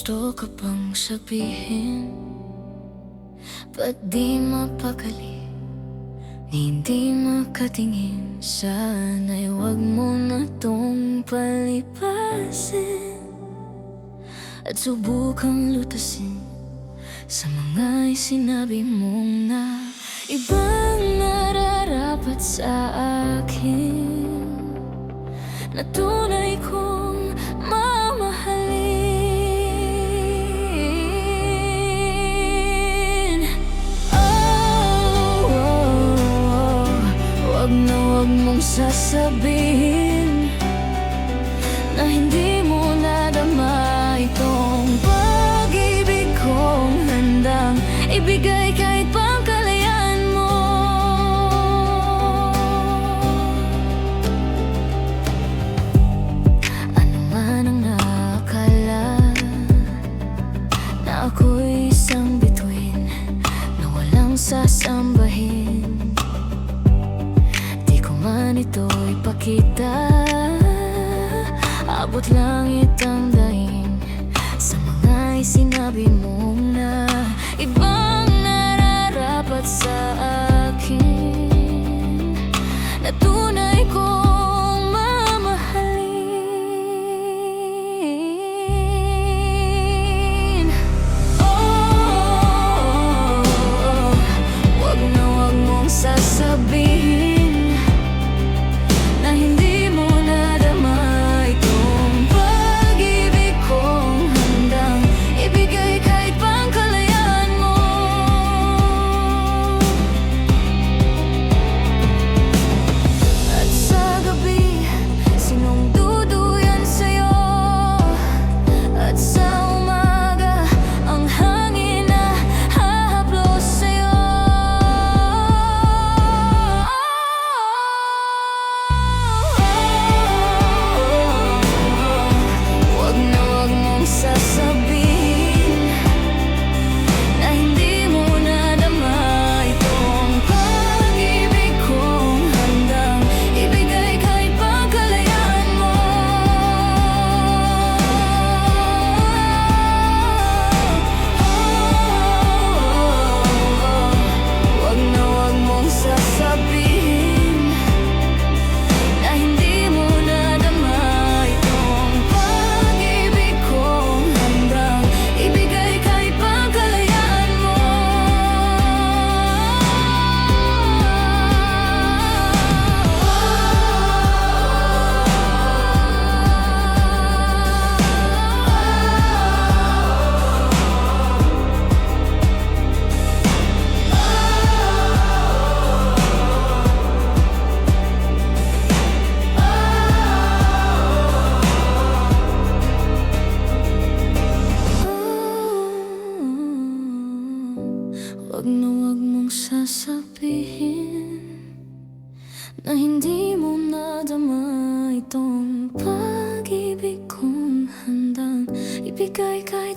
gusto ka pang sabihin? Ba't di mapakali? Hindi makatingin. Sana'y huwag mo na tong palipasin at subukang lutasin sa mga sinabi mong na ibang nararapat sa akin, na tunay kong mamahalin. Wag na wag mong sasabihin na hindi mo nadama itong pag-ibig kong handang ibigay kahit pang kalayaan mo. Ano man ang nakakala na ako'y isang bituin na walang sasambahin, di ko man ito ipakita. Abot langit ang daing sa mga sinabi mo na ibang nararapat sa akin, na tunay kong mamahalin. Wag na wag mong sasabihin na hindi mo nadama itong pag-ibig kong handang ibigay kahit pang kalayaan mo. At sa gabi, sinong duduyan sa'yo? At sa umaga, ang hangin na hahaplos sa'yo. Wag na wag mong sasabihin na hindi mo nadama itong pag-ibig kong handang ibigay kahit pang kalayaan mo. Wag na wag mong sasabihin na hindi mo nadama itong pag-ibig kong handang ibigay kahit pang kalayaan mo. Wag na wag mong sasabihin na hindi mo nadama itong pag-ibig kong handang ibigay kahit